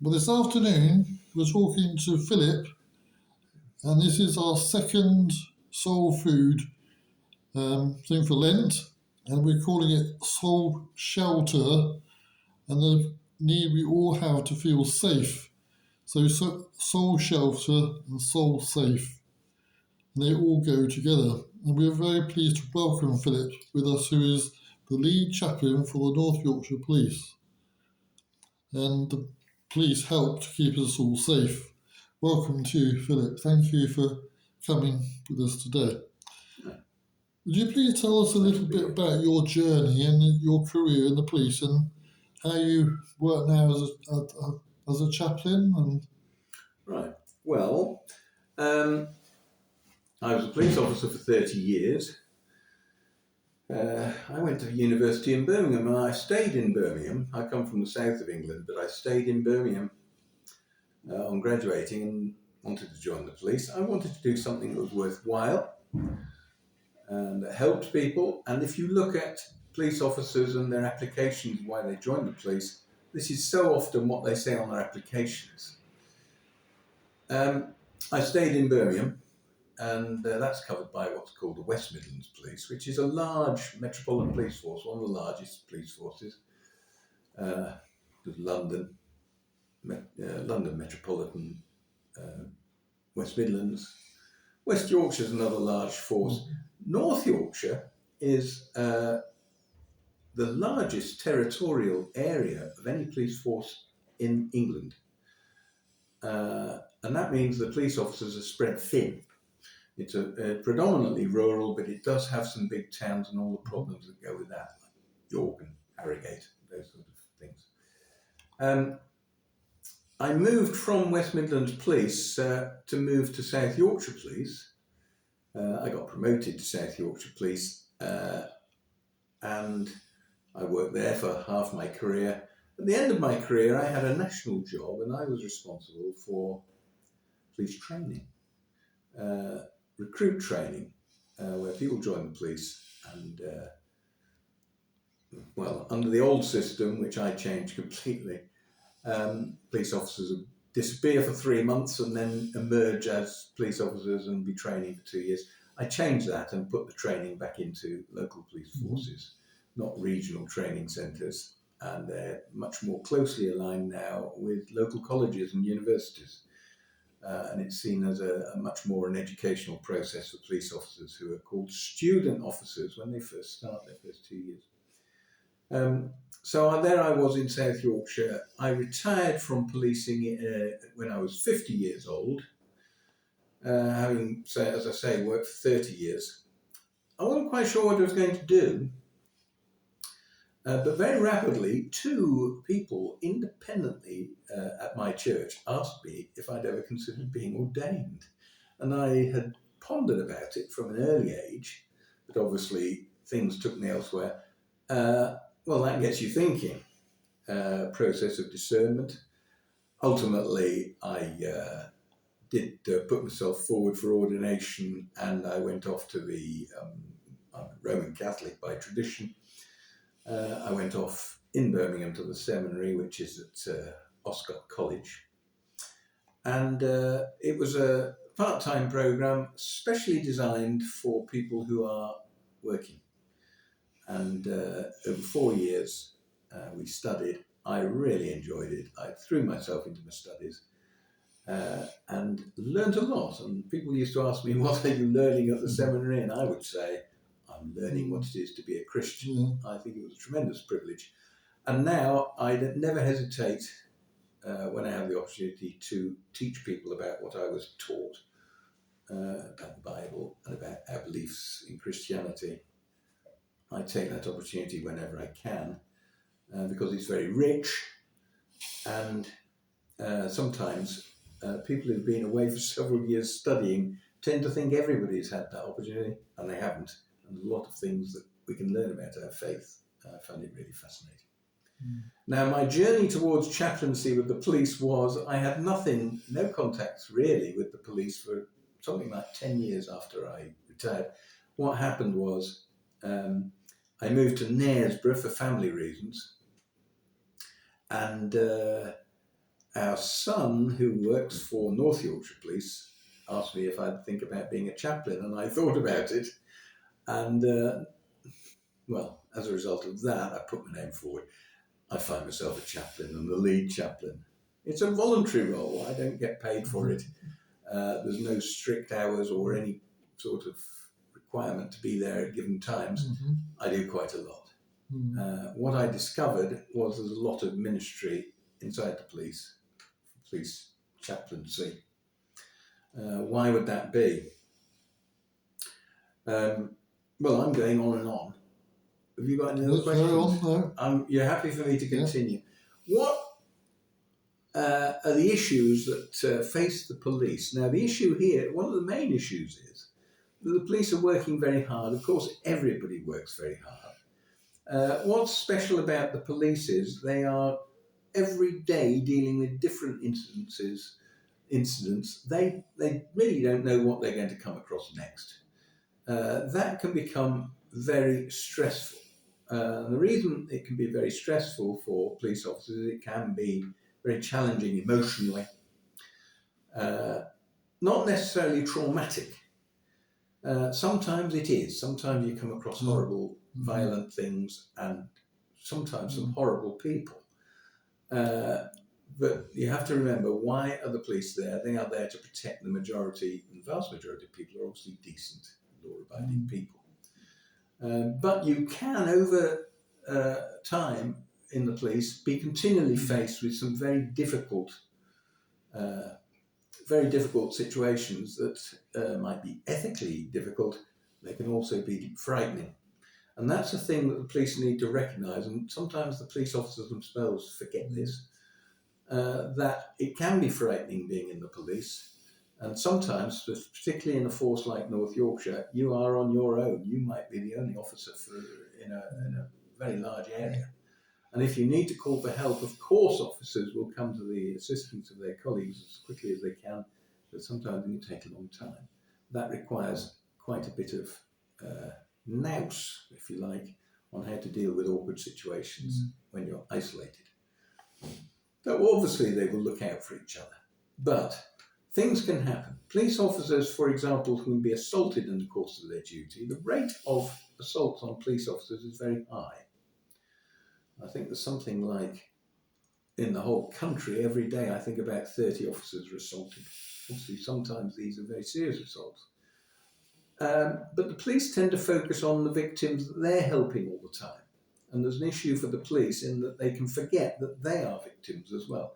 Well, this afternoon we're talking to Phillip, and this is our second soul food thing for Lent, and we're calling it Soul Shelter, and the need we all have to feel safe. So soul shelter and soul safe, and they all go together. And we're very pleased to welcome Phillip with us, who is the lead chaplain for the North Yorkshire Police. And the police help to keep us all safe. Welcome to you, Phillip. Thank you for coming with us today. Would you please tell us a little bit about your journey and your career in the police and how you work now as a chaplain? Right. Well, I was a police officer for 30 years. I went to university in Birmingham and I stayed in Birmingham. I come from the south of England, but I stayed in Birmingham on graduating and wanted to join the police. I wanted to do something that was worthwhile and that helped people. And if you look at police officers and their applications, why they join the police, this is so often what they say on their applications. I stayed in Birmingham, and that's covered by what's called the West Midlands Police, which is a large metropolitan police force, one of the largest police forces. London Metropolitan, West Midlands. West Yorkshire is another large force. North Yorkshire is the largest territorial area of any police force in England. And that means the police officers are spread thin. It's predominantly rural, but it does have some big towns and all the problems that go with that, like York and Harrogate, those sort of things. I moved from West Midlands Police to move to South Yorkshire Police. I got promoted to South Yorkshire Police, and I worked there for half my career. At the end of my career, I had a national job, and I was responsible for police training, recruit training, where people join the police. And, under the old system, which I changed completely, police officers would disappear for 3 months and then emerge as police officers and be training for 2 years. I changed that and put the training back into local police forces, not regional training centres. And they're much more closely aligned now with local colleges and universities. And it's seen as a much more an educational process for police officers who are called student officers when they first start their first 2 years. So there I was in South Yorkshire. I retired from policing when I was 50 years old, having, as I say, worked for 30 years. I wasn't quite sure what I was going to do. But very rapidly, 2 people independently at my church asked me if I'd ever considered being ordained. And I had pondered about it from an early age, but obviously things took me elsewhere. That gets you thinking. Process of discernment. Ultimately, I did put myself forward for ordination, and I went off to I'm a Roman Catholic by tradition. I went off in Birmingham to the seminary, which is at Oscott College. And it was a part-time programme specially designed for people who are working. And over 4 years, we studied. I really enjoyed it. I threw myself into my studies and learned a lot. And people used to ask me, what are you learning at the seminary? And I would say, I'm learning what it is to be a Christian. I think it was a tremendous privilege. And now I never hesitate when I have the opportunity to teach people about what I was taught about the Bible and about our beliefs in Christianity. I take that opportunity whenever I can because it's very rich, and sometimes people who've been away for several years studying tend to think everybody's had that opportunity, and they haven't. And a lot of things that we can learn about our faith. I found it really fascinating. Now, my journey towards chaplaincy with the police was, I had no contacts really with the police for something like 10 years after I retired. What happened was I moved to Knaresborough for family reasons, and our son, who works for North Yorkshire Police, asked me if I'd think about being a chaplain, and I thought about it. And, well, as a result of that, I put my name forward. I find myself a chaplain and the lead chaplain. It's a voluntary role. I don't get paid for it. There's no strict hours or any sort of requirement to be there at given times. I do quite a lot. What I discovered was there's a lot of ministry inside the police chaplaincy. Why would that be? Well, I'm going on and on. Have you got any other questions? No. You're happy for me to continue. Yeah. What are the issues that face the police? Now, the issue here, one of the main issues is that the police are working very hard. Of course, everybody works very hard. What's special about the police is they are every day dealing with different incidents. They really don't know what they're going to come across next. That can become very stressful. The reason it can be very stressful for police officers is it can be very challenging emotionally, not necessarily traumatic. Sometimes it is. Sometimes you come across horrible, violent things and sometimes some horrible people. But you have to remember, why are the police there? They are there to protect the vast majority of people are obviously decent, law-abiding people. But you can, over time in the police, be continually faced with some very difficult situations that might be ethically difficult. They can also be frightening. And that's a thing that the police need to recognise, and sometimes the police officers themselves forget this, that it can be frightening being in the police. And sometimes, particularly in a force like North Yorkshire, you are on your own. You might be the only officer in a very large area. And if you need to call for help, of course officers will come to the assistance of their colleagues as quickly as they can, but sometimes it can take a long time. That requires quite a bit of nous, if you like, on how to deal with awkward situations when you're isolated. So obviously they will look out for each other. But things can happen. Police officers, for example, can be assaulted in the course of their duty. The rate of assaults on police officers is very high. I think there's something like, in the whole country, every day, I think about 30 officers are assaulted. Obviously, sometimes these are very serious assaults. But the police tend to focus on the victims that they're helping all the time. And there's an issue for the police in that they can forget that they are victims as well.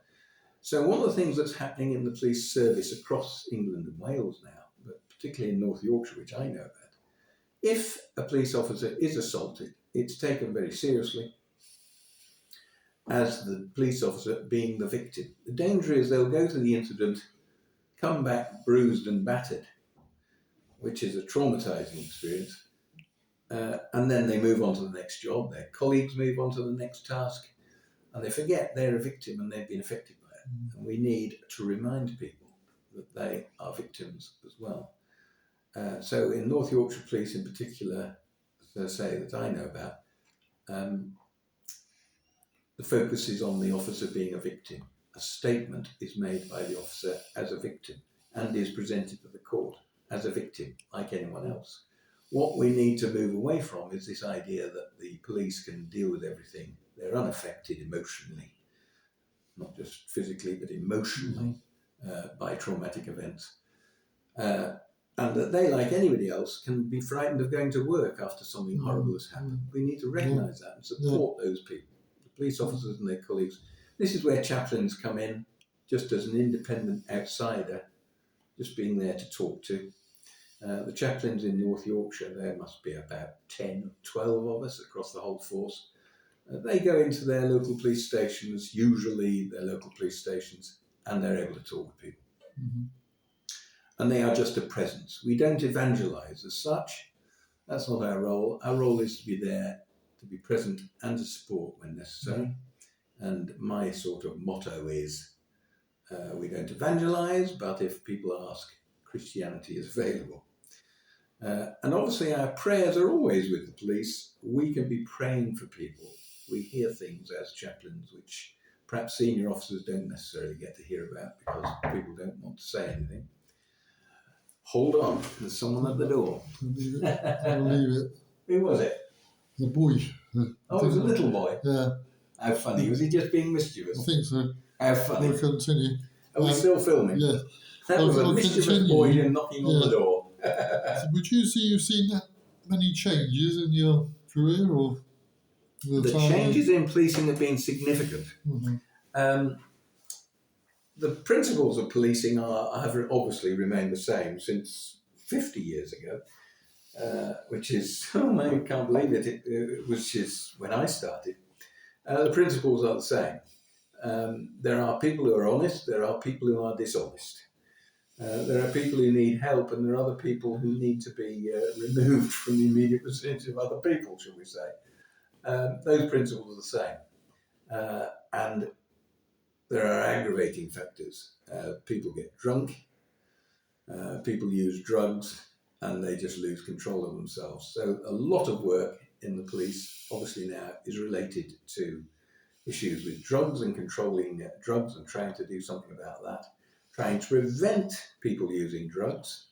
So one of the things that's happening in the police service across England and Wales now, but particularly in North Yorkshire, which I know about, if a police officer is assaulted, it's taken very seriously as the police officer being the victim. The danger is they'll go to the incident, come back bruised and battered, which is a traumatizing experience, and then they move on to the next job, their colleagues move on to the next task, and they forget they're a victim and they've been affected by it. And we need to remind people that they are victims as well. So in North Yorkshire Police in particular, as I say, that I know about, the focus is on the officer being a victim. A statement is made by the officer as a victim and is presented to the court as a victim, like anyone else. What we need to move away from is this idea that the police can deal with everything. They're unaffected emotionally, not just physically, but emotionally by traumatic events. And that they, like anybody else, can be frightened of going to work after something horrible has happened. We need to recognise that and support those people, the police officers and their colleagues. This is where chaplains come in, just as an independent outsider, just being there to talk to. The chaplains in North Yorkshire, there must be about 10, 12 of us across the whole force. They go into their local police stations, usually their local police stations, and they're able to talk with people. And they are just a presence. We don't evangelise as such. That's not our role. Our role is to be there, to be present and to support when necessary. And my sort of motto is, we don't evangelise, but if people ask, Christianity is available. And obviously our prayers are always with the police. We can be praying for people. We hear things as chaplains which perhaps senior officers don't necessarily get to hear about because people don't want to say anything. Hold on, there's someone at the door. I'll leave it. Who was it? The boy. Oh, it was a little boy. Yeah, How funny. Was he just being I mischievous? think so. How funny. We'll continue. Are we still filming? Yeah. That was a I'll mischievous continue. boy knocking on the door. Would you say you've seen that many changes in your career, or The changes in policing have been significant. Mm-hmm. The principles of policing have obviously remained the same since 50 years ago, which is, oh, I can't believe it, which is when I started. The principles are the same. There are people who are honest, there are people who are dishonest. There are people who need help, and there are other people who need to be removed from the immediate vicinity of other people, shall we say. Those principles are the same. And there are aggravating factors. People get drunk, people use drugs, and they just lose control of themselves. So a lot of work in the police, obviously now, is related to issues with drugs and controlling drugs and trying to do something about that, trying to prevent people using drugs.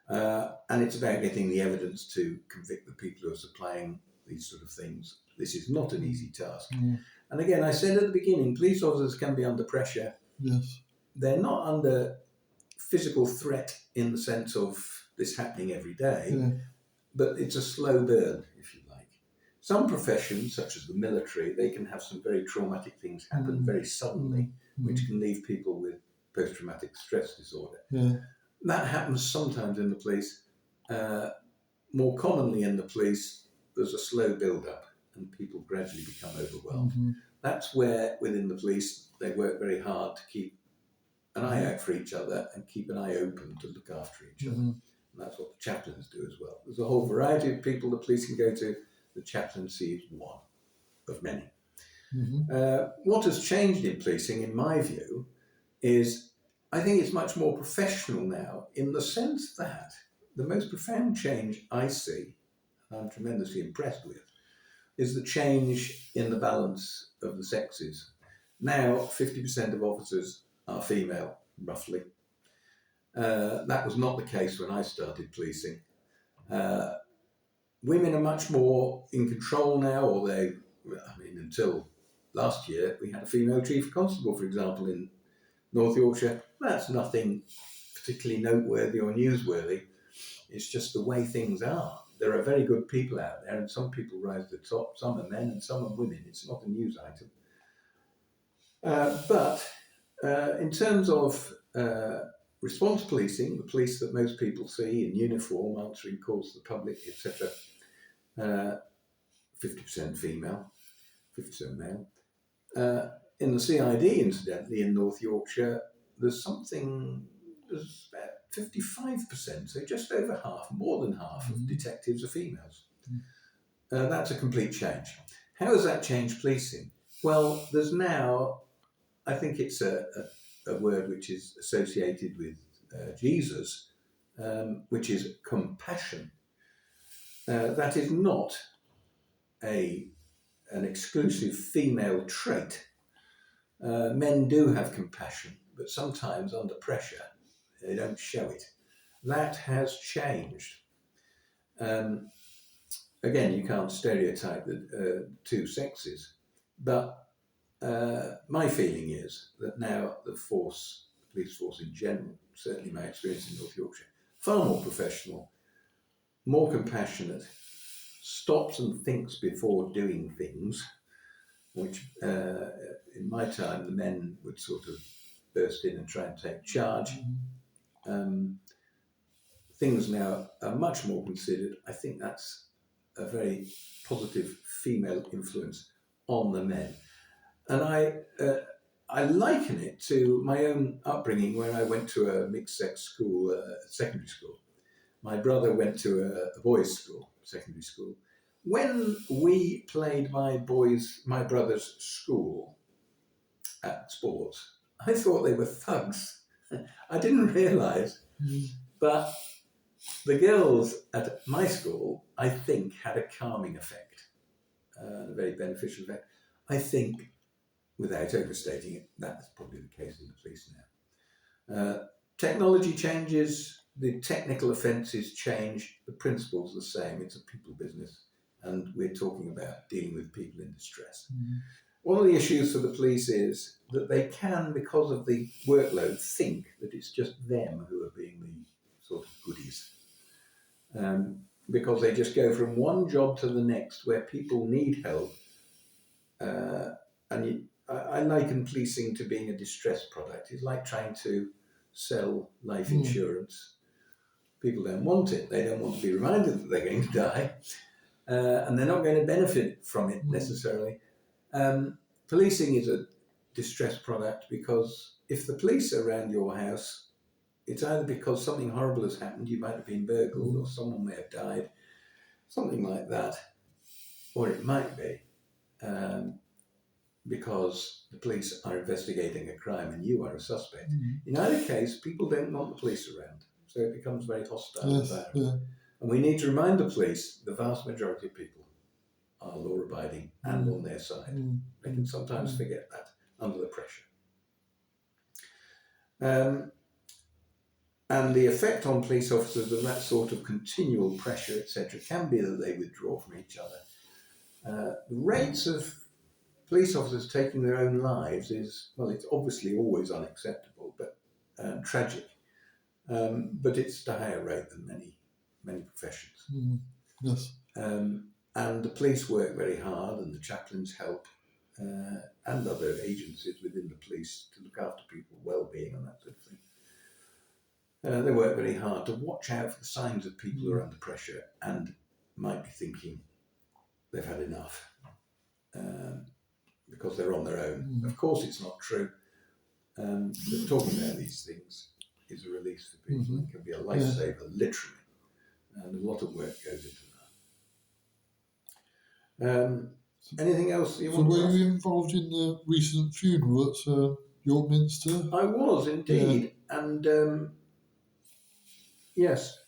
And it's about getting the evidence to convict the people who are supplying these sort of things. This is not an easy task. Mm. And again, I said at the beginning, police officers can be under pressure. Yes. They're not under physical threat in the sense of this happening every day, but it's a slow burn, if you like. Some professions, such as the military, they can have some very traumatic things happen very suddenly, which can leave people with post-traumatic stress disorder. Yeah. That happens sometimes in the police. More commonly in the police, there's a slow build-up and people gradually become overwhelmed. Mm-hmm. That's where, within the police, they work very hard to keep an eye out for each other and keep an eye open to look after each other. And that's what the chaplains do as well. There's a whole variety of people the police can go to. The chaplaincy is one of many. What has changed in policing, in my view, is I think it's much more professional now, in the sense that the most profound change I see, and I'm tremendously impressed with, is the change in the balance of the sexes. Now, 50% of officers are female, roughly. That was not the case when I started policing. Women are much more in control now, until last year, we had a female chief constable, for example, in North Yorkshire. That's nothing particularly noteworthy or newsworthy. It's just the way things are. There are very good people out there, and some people rise to the top. Some are men and some are women. It's not a news item. But in terms of response policing, the police that most people see in uniform, answering calls to the public, etc., 50% female, 50% male. In the CID, incidentally, in North Yorkshire, there's about 55%, so just over half, more than half of detectives are females. That's a complete change. How has that changed policing? Well, there's now, I think it's a word which is associated with Jesus, which is compassion. That is not an exclusive female trait. Men do have compassion, but sometimes under pressure, they don't show it. That has changed. Again, you can't stereotype the two sexes, but my feeling is that now the police force in general, certainly my experience in North Yorkshire, far more professional, more compassionate, stops and thinks before doing things, which in my time the men would sort of burst in and try and take charge. Things now are much more considered. I think that's a very positive female influence on the men. And I liken it to my own upbringing, where I went to a mixed-sex school, secondary school. My brother went to a boys' school, secondary school. When we played my brother's school at sports, I thought they were thugs. I didn't realise, but the girls at my school, I think, had a calming effect, a very beneficial effect. I think without overstating it, that's probably the case in the police now. Technology changes, the technical offences change, the principle's the same. It's a people business, and we're talking about dealing with people in distress. One of the issues for the police is that they can, because of the workload, think that it's just them who are being the sort of goodies. Because they just go from one job to the next where people need help. I liken policing to being a distress product. It's like trying to sell life insurance. People don't want it. They don't want to be reminded that they're going to die. And they're not going to benefit from it necessarily. Policing is a distress product because if the police are around your house, it's either because something horrible has happened, you might have been burgled or someone may have died, something like that, or it might be because the police are investigating a crime and you are a suspect. In either case, people don't want the police around, so it becomes very hostile environment. And we need to remind the police the vast majority of people are law-abiding and on their side. They can sometimes forget that under the pressure. And the effect on police officers of that sort of continual pressure, etc., can be that they withdraw from each other. The rates of police officers taking their own lives is, well, it's obviously always unacceptable, but tragic. But it's at a higher rate than many professions. Yes. And the police work very hard, and the chaplains help, and other agencies within the police to look after people's well-being and that sort of thing. They work very hard to watch out for the signs of people who are under pressure and might be thinking they've had enough because they're on their own. Of course, it's not true. But talking about these things is a release for people. It can be a lifesaver, literally. And a lot of work goes into that. Anything else you want to ask? So were you involved in the recent funeral at York Minster? I was indeed. And yes,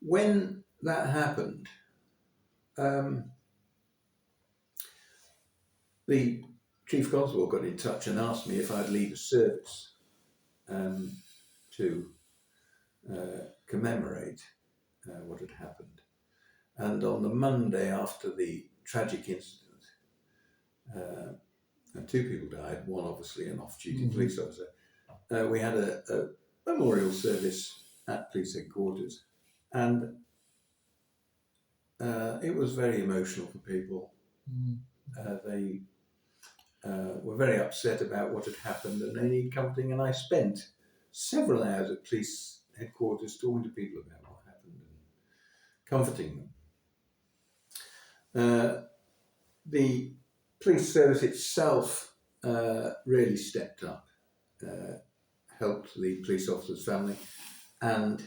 when that happened, the Chief Constable got in touch and asked me if I'd lead a service to commemorate what had happened. And on the Monday after the tragic incident, and 2 people died, one obviously an off-duty police officer, we had a memorial service at police headquarters, and it was very emotional for people. They were very upset about what had happened and they needed comforting, and I spent several hours at police headquarters talking to people about what happened and comforting them. The police service itself really stepped up, helped the police officer's family, and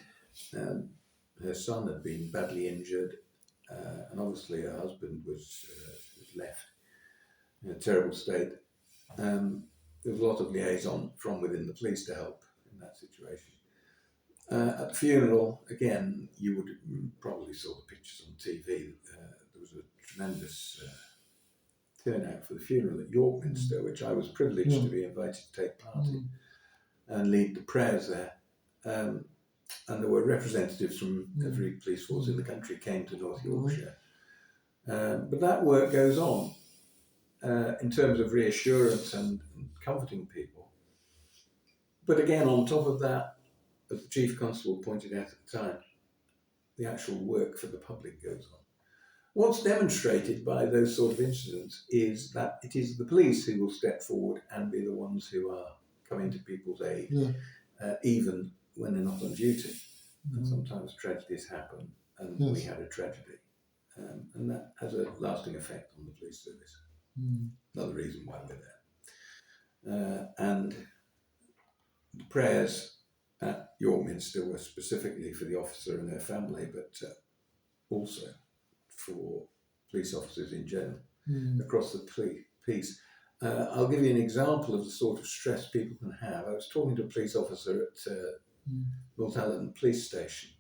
her son had been badly injured, and obviously her husband was left in a terrible state. There was a lot of liaison from within the police to help in that situation. At the funeral, again, you would probably saw the pictures on TV. There was a tremendous turnout for the funeral at York Minster, which I was privileged to be invited to take part in and lead the prayers there. And there were representatives from every police force in the country came to North Yorkshire. But that work goes on in terms of reassurance and comforting people. But again, on top of that, as the Chief Constable pointed out at the time, the actual work for the public goes on. What's demonstrated by those sort of incidents is that it is the police who will step forward and be the ones who are coming to people's aid, even when they're not on duty. And sometimes tragedies happen, and we had a tragedy. And that has a lasting effect on the police service. Another reason why we're there. And the prayers at York Minster were specifically for the officer and their family, but also for police officers in general across the piece. I'll give you an example of the sort of stress people can have. I was talking to a police officer at Northallerton Police Station,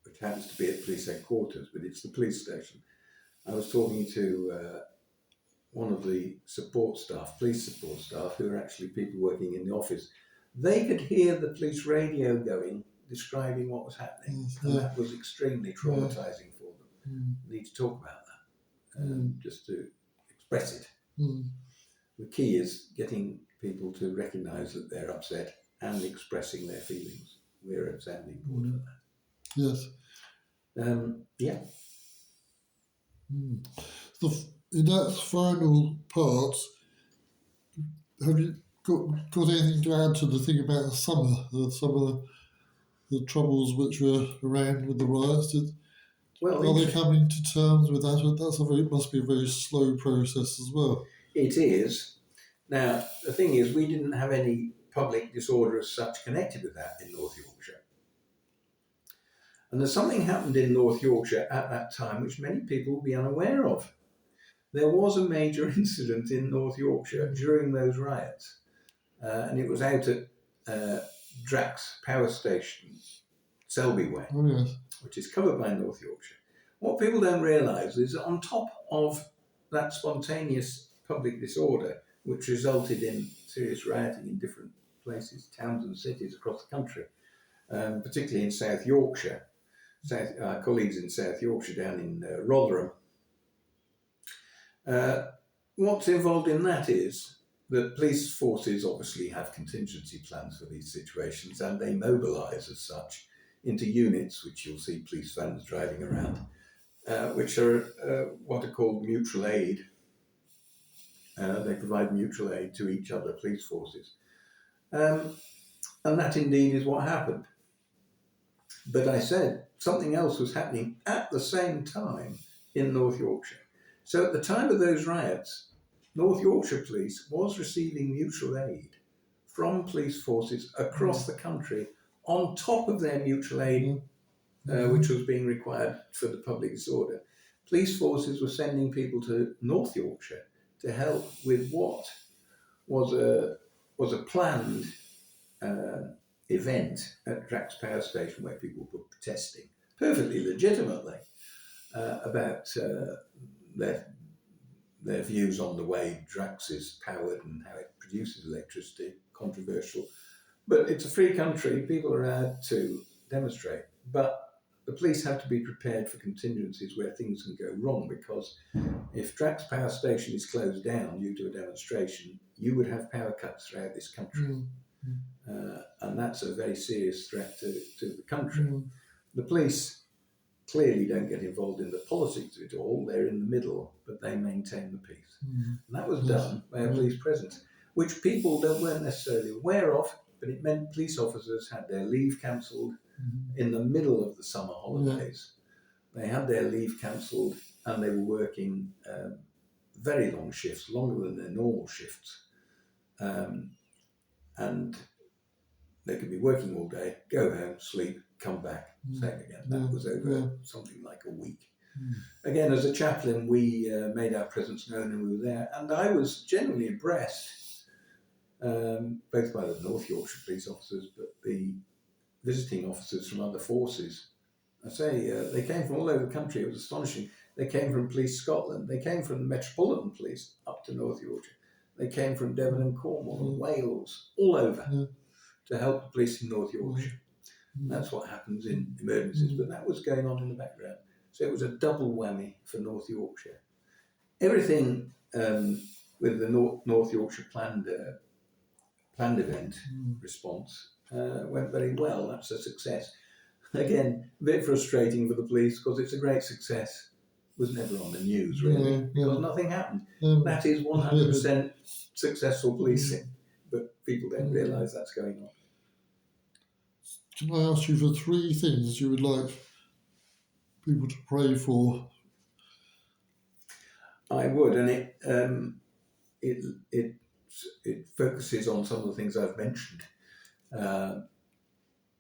which happens to be at police headquarters, but it's the police station. I was talking to one of the support staff, police support staff, who are actually people working in the office, they could hear the police radio going, describing what was happening, Yes, and yeah. that was extremely traumatising for them. Mm. We need to talk about that, just to express it. Mm. The key is getting people to recognise that they're upset and expressing their feelings. We're a sounding board for that. Yes. Yeah. Mm. In that final part, have you got anything to add to the thing about the summer? Some of the troubles which were around with the riots. Well, Are they coming to terms with that? Must be a very slow process as well. it is. Now, the thing is, we didn't have any public disorder as such connected with that in North Yorkshire. And there's something happened in North Yorkshire at that time which many people will be unaware of. There was a major incident in North Yorkshire during those riots, and it was out at Drax Power Station, Selby Way, Oh yes. which is covered by North Yorkshire. What people don't realise is that on top of that spontaneous public disorder, which resulted in serious rioting in different places, towns and cities across the country, particularly in South Yorkshire, our colleagues in South Yorkshire down in Rotherham. What's involved in that is that police forces obviously have contingency plans for these situations, and they mobilise as such into units, which you'll see police vans driving around, which are what are called mutual aid. They provide mutual aid to each other, police forces. And that indeed is what happened. But I said something else was happening at the same time in North Yorkshire. So at the time of those riots, North Yorkshire Police was receiving mutual aid from police forces across the country on top of their mutual aid, which was being required for the public disorder. Police forces were sending people to North Yorkshire to help with what was a planned event at Drax Power Station where people were protesting perfectly legitimately about their views on the way Drax is powered and how it produces electricity. Controversial, but it's a free country. People are allowed to demonstrate, but the police have to be prepared for contingencies where things can go wrong, because if Drax Power Station is closed down due to a demonstration, you would have power cuts throughout this country. And that's a very serious threat to the country. The police clearly don't get involved in the politics of it all. They're in the middle, but they maintain the peace. And that was done by a police presence, which people weren't necessarily aware of, but it meant police officers had their leave cancelled in the middle of the summer holidays. They had their leave cancelled and they were working very long shifts, longer than their normal shifts. And they could be working all day, go home, sleep, come back, same again. That was over something like a week. Again, as a chaplain, we made our presence known and we were there. And I was genuinely impressed, both by the North Yorkshire police officers, but the visiting officers from other forces. I say, they came from all over the country. It was astonishing. They came from Police Scotland. They came from the Metropolitan Police up to North Yorkshire. They came from Devon and Cornwall and Wales, all over, to help the police in North Yorkshire. That's what happens in emergencies, but that was going on in the background. So it was a double whammy for North Yorkshire. Everything with the North Yorkshire planned event response went very well. That's a success. Again, a bit frustrating for the police because it's a great success. It was never on the news, really, because nothing happened. That is 100% successful policing, but people don't realise that's going on. Can I ask you for 3 things you would like people to pray for? I would, and it focuses on some of the things I've mentioned.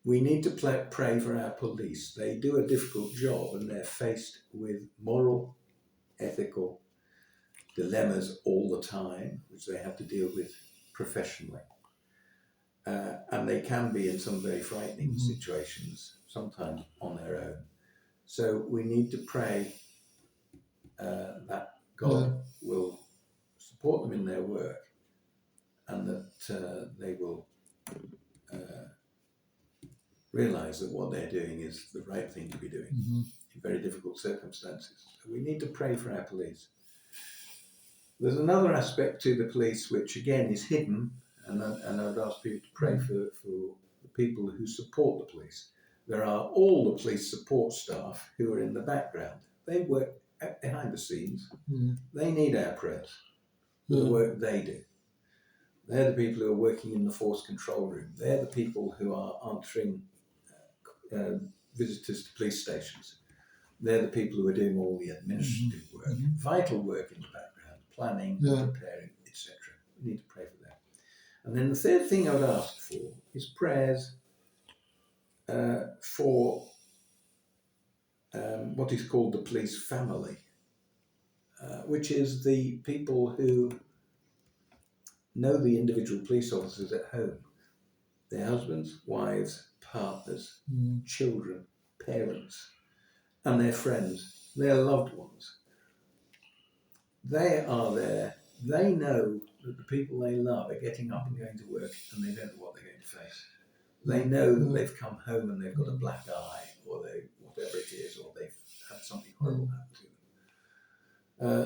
We need to pray for our police. They do a difficult job and they're faced with moral, ethical dilemmas all the time, which they have to deal with professionally. And they can be in some very frightening situations, sometimes on their own. So we need to pray that God will support them in their work, and that they will realise that what they're doing is the right thing to be doing in very difficult circumstances. So we need to pray for our police. There's another aspect to the police which again is hidden, and I would ask people to pray for the people who support the police. There are all the police support staff who are in the background. They work behind the scenes. They need our prayers for the work they do. They're the people who are working in the force control room. They're the people who are answering visitors to police stations. They're the people who are doing all the administrative work, vital work in the background, planning, preparing, etc. We need to pray for that. And then the third thing I would ask for is prayers for what is called the police family, which is the people who know the individual police officers at home, their husbands, wives, partners, children, parents, and their friends, their loved ones. They are there. They know that the people they love are getting up and going to work, and they don't know what they're going to face. They know that they've come home and they've got a black eye, or whatever it is, or they've had something horrible happen to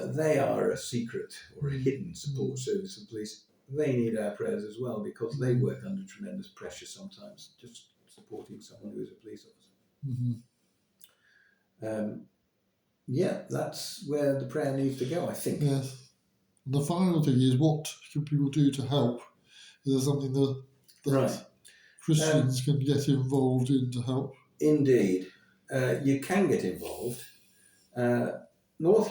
them. They are a secret or a hidden support service of police. They need our prayers as well, because they work under tremendous pressure sometimes, just supporting someone who is a police officer. That's where the prayer needs to go, I think. Yes. And the final thing is, what can people do to help? Is there something that Christians can get involved in to help? Indeed. You can get involved. North